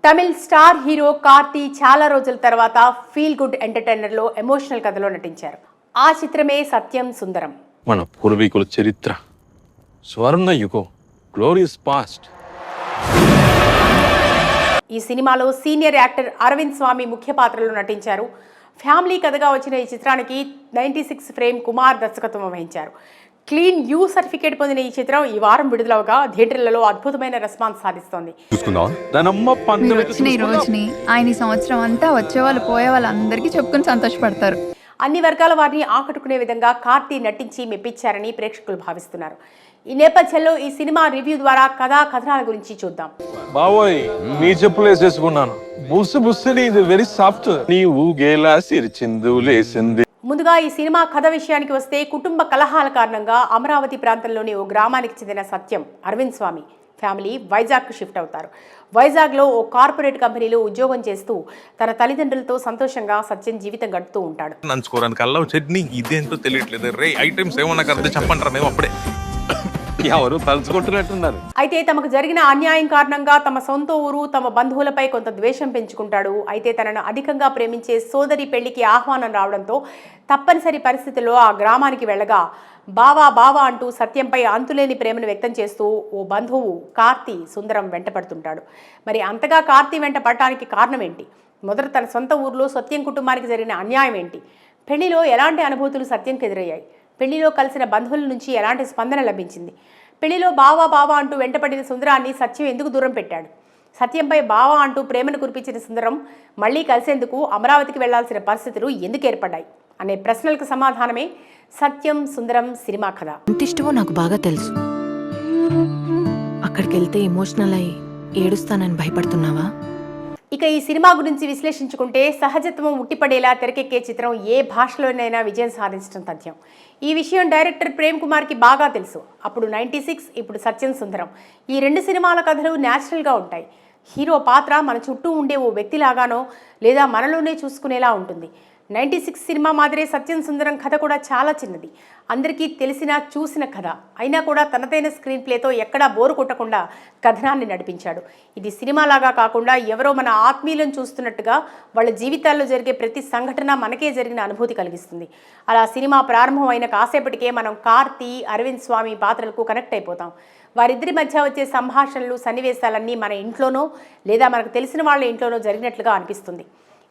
Tamil star hero Karthi చాలా రోజుల తర్వాత ఫీల్ గుడ్ ఎంటర్టైనర్లో ఎమోషనల్ కథలో నటించారు. ఆ చిత్రమే సత్యం సుందరం. మన పూర్వీకుల చరిత్ర, స్వర్ణ యుగం, గ్లోరియస్ పాస్ట్. ఈ సినిమాలో సీనియర్ యాక్టర్ అరవింద్ స్వామి ముఖ్య పాత్రలో నటించారు. ఫ్యామిలీ కథగా వచ్చిన ఈ చిత్రానికి 96 ఫ్రేమ్ కుమార్ దర్శకత్వం వహించారు. క్లీన్ యూ సర్టిఫికేట్ పొందిన ఈ చిత్రం ఈ వారం విడుదలవగా థియేటర్లలో అద్భుతమైన రెస్పాన్స్ సాధిస్తోంది. ఆయన ఈ సంవత్సరం అంతా వచ్చే వాళ్ళు పోయే వాళ్ళందరికీ చెప్పుకుని సంతోషపడతారు. అన్ని వర్గాల వారిని ఆకట్టుకునే విధంగా కార్తీ నటించి మెప్పించారని ప్రేక్షకులు భావిస్తున్నారు. ఈ నేపథ్యంలో ఈ సినిమా రివ్యూ ద్వారా కథనాల గురించి చూద్దాం. బావోయ్, నీ చెప్పులు వేసేసుకున్నాను. బుస్సు బుస్సుని ఇది వెరీ సాఫ్ట్. నీ ఊగేలా సిరిచిందు లేసింది. ముందుగా ఈ సినిమా కథ విషయానికి వస్తే, కుటుంబ కలహాల కారణంగా అమరావతి ప్రాంతంలోని ఓ గ్రామానికి చెందిన సత్యం, అరవింద్ స్వామి ఫ్యామిలీ వైజాగ్కు షిఫ్ట్ అవుతారు. వైజాగ్లో ఓ కార్పొరేట్ కంపెనీలో ఉద్యోగం చేస్తూ తన తల్లిదండ్రులతో సంతోషంగా సత్యం జీవితం గడుపుతూ ఉంటాడు. నంచుకోవడానికి అల్లం చట్నీ ఇదేంటో తెలియట్లేదు. రే ఐటమ్స్ ఏమన్నా కలిపి చెప్పంటారా, మేము అప్పుడే ఎవరు తలుచుకుంటున్నట్టున్నారు. అయితే తమకు జరిగిన అన్యాయం కారణంగా తమ సొంత ఊరు, తమ బంధువులపై కొంత ద్వేషం పెంచుకుంటాడు. అయితే తనను అధికంగా ప్రేమించే సోదరి పెళ్లికి ఆహ్వానం రావడంతో తప్పనిసరి పరిస్థితుల్లో ఆ గ్రామానికి వెళ్ళగా బావా బావా అంటూ సత్యంపై అంతులేని ప్రేమను వ్యక్తం చేస్తూ ఓ బంధువు కార్తీ సుందరం వెంటపడుతుంటాడు. మరి అంతగా కార్తీ వెంట పడటానికి కారణం ఏంటి? మొదట తన సొంత ఊర్లో సత్యం కుటుంబానికి జరిగిన అన్యాయం ఏంటి? పెళ్లిలో ఎలాంటి అనుభూతులు సత్యంకి ఎదురయ్యాయి? పెళ్లిలో కలిసిన బంధువుల నుంచి ఎలాంటి స్పందన లభించింది? పెళ్లిలో బావా బావా అంటూ వెంటపడిన సుందరాన్ని సత్యం ఎందుకు దూరం పెట్టాడు? సత్యంపై బావా అంటూ ప్రేమను కురిపించిన సుందరం మళ్లీ కలిసేందుకు అమరావతికి వెళ్లాల్సిన పరిస్థితులు ఎందుకు ఏర్పడ్డాయి అనే ప్రశ్నలకు సమాధానమే సత్యం సుందరం సినిమా కథ. ఎంత ఇష్టమో నాకు బాగా తెలుసు. అక్కడికి వెళ్తే ఎమోషనల్ అయ్యి ఏడుస్తానని భయపడుతున్నావా? ఇక ఈ సినిమా గురించి విశ్లేషించుకుంటే, సహజత్వం ఉట్టిపడేలా తెరకెక్కే చిత్రం ఏ భాషలోనైనా విజయం సాధించడం తథ్యం. ఈ విషయం డైరెక్టర్ ప్రేమ్ కుమార్కి బాగా తెలుసు. అప్పుడు 96, ఇప్పుడు సత్యం సుందరం. ఈ రెండు సినిమాల కథలు న్యాచురల్గా ఉంటాయి. హీరో పాత్ర మన చుట్టూ ఉండే ఓ వ్యక్తిలాగానో లేదా మనలోనే చూసుకునేలా ఉంటుంది. 96 సినిమా మాదిరే సత్యం సుందరం కథ కూడా చాలా చిన్నది, అందరికీ తెలిసిన చూసిన కథ అయినా కూడా తనదైన స్క్రీన్ ప్లేతో ఎక్కడా బోరు కొట్టకుండా కథనాన్ని నడిపించాడు. ఇది సినిమాలాగా కాకుండా ఎవరో మన ఆత్మీయులను చూస్తున్నట్టుగా వాళ్ళ జీవితాల్లో జరిగే ప్రతి సంఘటన మనకే జరిగిన అనుభూతి కలిగిస్తుంది. అలా సినిమా ప్రారంభం అయిన కాసేపటికే మనం కార్తీ, అరవింద్ స్వామి పాత్రలకు కనెక్ట్ అయిపోతాం. వారిద్దరి మధ్య వచ్చే సంభాషణలు, సన్నివేశాలన్నీ మన ఇంట్లోనో లేదా మనకు తెలిసిన వాళ్ళ ఇంట్లోనో జరిగినట్లుగా అనిపిస్తుంది.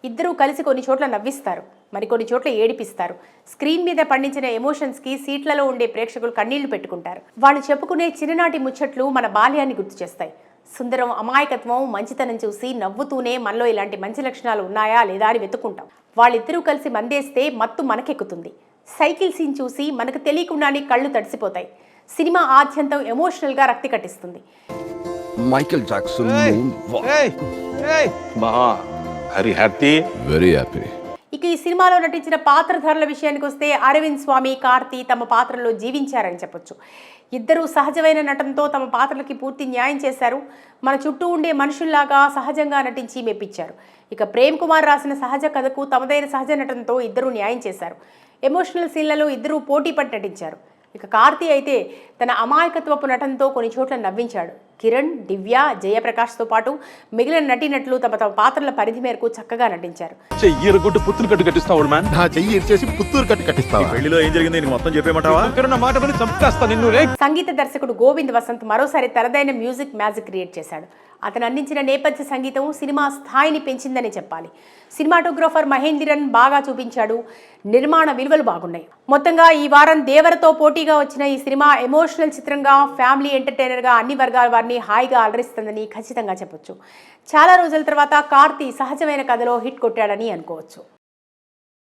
ఇద్దరూ కలిసి కొన్ని చోట్ల నవ్విస్తారు, మరికొన్ని చోట్ల ఏడిపిస్తారు. స్క్రీన్ మీద పండించిన ఎమోషన్స్కి సీట్లలో ఉండే ప్రేక్షకులు కన్నీళ్లు పెట్టుకుంటారు. వాళ్ళు చెప్పుకునే చిన్ననాటి ముచ్చట్లు మన బాల్యాన్ని గుర్తు చేస్తాయి. సుందరం అమాయకత్వం, మంచితనం చూసి నవ్వుతూనే మనలో ఇలాంటి మంచి లక్షణాలు ఉన్నాయా లేదా అని వెతుక్కుంటాం. వాళ్ళిద్దరూ కలిసి మందేస్తే మత్తు మనకెక్కుతుంది. సైకిల్ సీన్ చూసి మనకు తెలియకుండానే కళ్ళు తడిసిపోతాయి. సినిమా ఆద్యంతం ఎమోషనల్గా రక్తి కట్టిస్తుంది. Michael Jackson very happy. ఇక ఈ సినిమాలో నటించిన పాత్రధారుల విషయానికి వస్తే, అరవింద్ స్వామి, కార్తీ తమ పాత్రలో జీవించారని చెప్పొచ్చు. ఇద్దరూ సహజమైన నటనతో తమ పాత్రలకి పూర్తి న్యాయం చేశారు. మన చుట్టూ ఉండే మనుషుల్లాగా సహజంగా నటించి మెప్పించారు. ఇక ప్రేమ్ కుమార్ రాసిన సహజ కథకు తమదైన సహజ నటనతో ఇద్దరూ న్యాయం చేశారు. ఎమోషనల్ సీన్లలో ఇద్దరూ పోటీ పడి నటించారు. ఇక కార్తీ అయితే తన అమాయకత్వపు నటనతో కొన్ని చోట్ల నవ్వించాడు. కిరణ్, దివ్య, జయప్రకాష్తో పాటు మిగిలిన నటీనటులు తమ తమ పాత్రల పరిధి మేరకు చక్కగా నటించారు. సంగీత దర్శకుడు గోవింద్ వసంత్ మరోసారి తనదైన మ్యాజిక్ క్రియేట్ చేశాడు. అతను అందించిన నేపథ్య సంగీతం సినిమా స్థాయిని పెంచిందని చెప్పాలి. సినిమాటోగ్రాఫర్ మహేంద్రన్ బాగా చూపించాడు. నిర్మాణ విలువలు బాగున్నాయి. మొత్తంగా ఈ వారం దేవరతో పోటీగా వచ్చిన ఈ సినిమా ఎమోషనల్ చిత్రంగా, ఫ్యామిలీ ఎంటర్టైనర్గా అన్ని వర్గాల వారిని హాయిగా అలరిస్తుందని ఖచ్చితంగా చెప్పొచ్చు. చాలా రోజుల తర్వాత కార్తీ సహజమైన కథలో హిట్ కొట్టాడని అనుకోవచ్చు.